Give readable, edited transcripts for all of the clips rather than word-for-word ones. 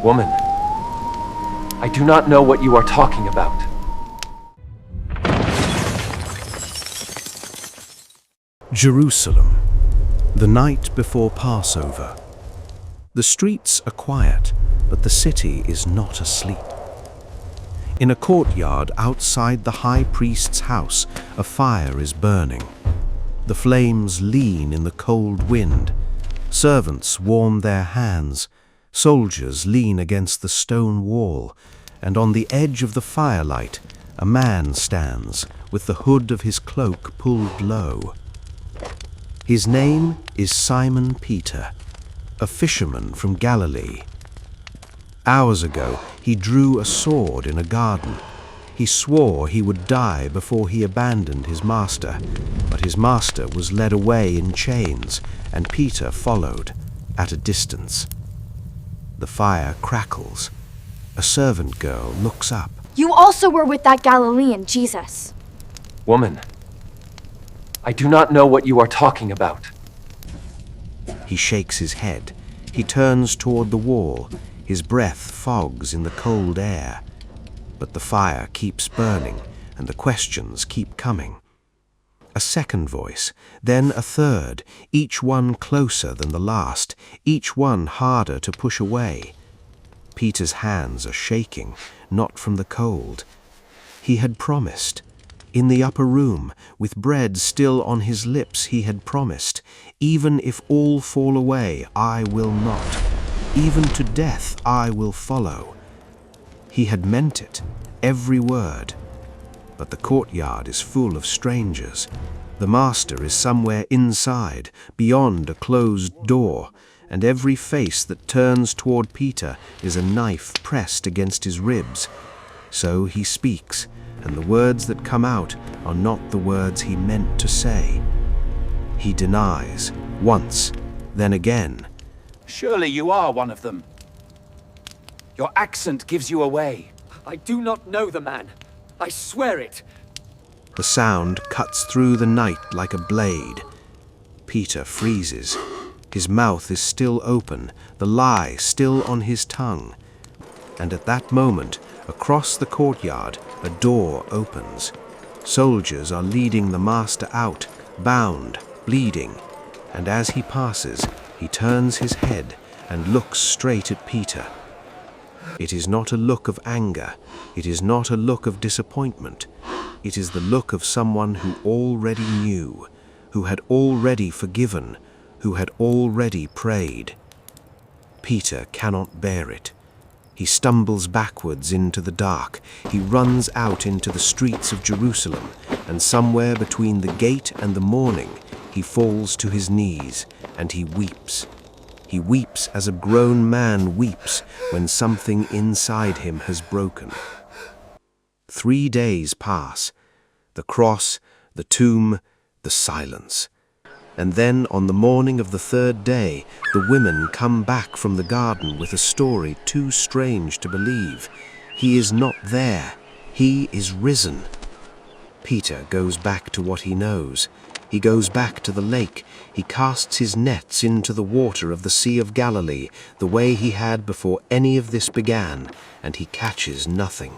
Woman, I do not know what you are talking about. Jerusalem, the night before Passover. The streets are quiet, but the city is not asleep. In a courtyard outside the high priest's house, a fire is burning. The flames lean in the cold wind. Servants warm their hands. Soldiers lean against the stone wall, and on the edge of the firelight, a man stands with the hood of his cloak pulled low. His name is Simon Peter, a fisherman from Galilee. Hours ago, he drew a sword in a garden. He swore he would die before he abandoned his master, but his master was led away in chains, and Peter followed at a distance. The fire crackles. A servant girl looks up. You also were with that Galilean, Jesus. Woman, I do not know what you are talking about. He shakes his head. He turns toward the wall. His breath fogs in the cold air. But the fire keeps burning, and the questions keep coming. A second voice, then a third, each one closer than the last, each one harder to push away. Peter's hands are shaking, not from the cold. He had promised. In the upper room, with bread still on his lips, he had promised, "Even if all fall away, I will not. Even to death I will follow." He had meant it, every word. But the courtyard is full of strangers. The master is somewhere inside, beyond a closed door, and every face that turns toward Peter is a knife pressed against his ribs. So he speaks, and the words that come out are not the words he meant to say. He denies, once, then again. Surely you are one of them. Your accent gives you away. I do not know the man. I swear it. The sound cuts through the night like a blade. Peter freezes. His mouth is still open, the lie still on his tongue. And at that moment, across the courtyard, a door opens. Soldiers are leading the master out, bound, bleeding. And as he passes, he turns his head and looks straight at Peter. It is not a look of anger. It is not a look of disappointment. It is the look of someone who already knew, who had already forgiven, who had already prayed. Peter cannot bear it. He stumbles backwards into the dark. He runs out into the streets of Jerusalem, and somewhere between the gate and the morning, he falls to his knees, and he weeps. He weeps as a grown man weeps when something inside him has broken. 3 days pass. The cross, the tomb, the silence. And then on the morning of the third day, the women come back from the garden with a story too strange to believe. He is not there. He is risen. Peter goes back to what he knows. He goes back to the lake. He casts his nets into the water of the Sea of Galilee, the way he had before any of this began, and he catches nothing.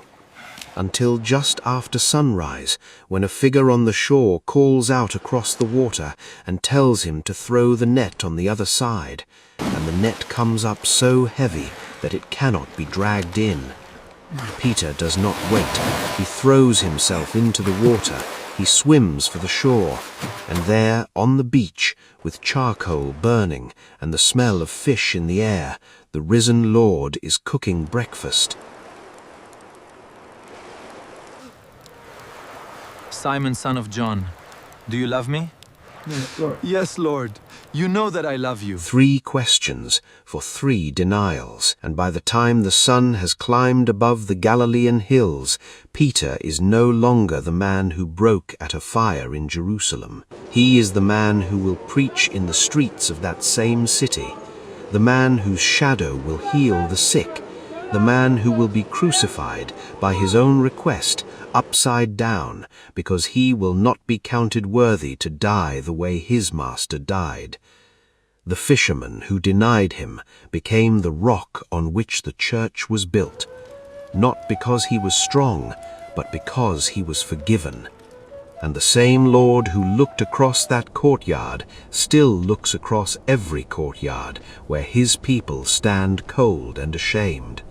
Until just after sunrise, when a figure on the shore calls out across the water and tells him to throw the net on the other side, and the net comes up so heavy that it cannot be dragged in. Peter does not wait. He throws himself into the water. He swims for the shore, and there, on the beach, with charcoal burning and the smell of fish in the air, the risen Lord is cooking breakfast. Simon, son of John, do you love me? Yes, Lord. You know that I love you. 3 questions for 3 denials, and by the time the sun has climbed above the Galilean hills, Peter is no longer the man who broke at a fire in Jerusalem. He is the man who will preach in the streets of that same city, the man whose shadow will heal the sick, the man who will be crucified by his own request, upside down, because he will not be counted worthy to die the way his master died. The fisherman who denied him became the rock on which the church was built, not because he was strong, but because he was forgiven. And the same Lord who looked across that courtyard still looks across every courtyard where his people stand cold and ashamed.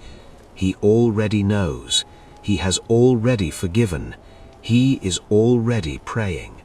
He already knows. He has already forgiven. He is already praying.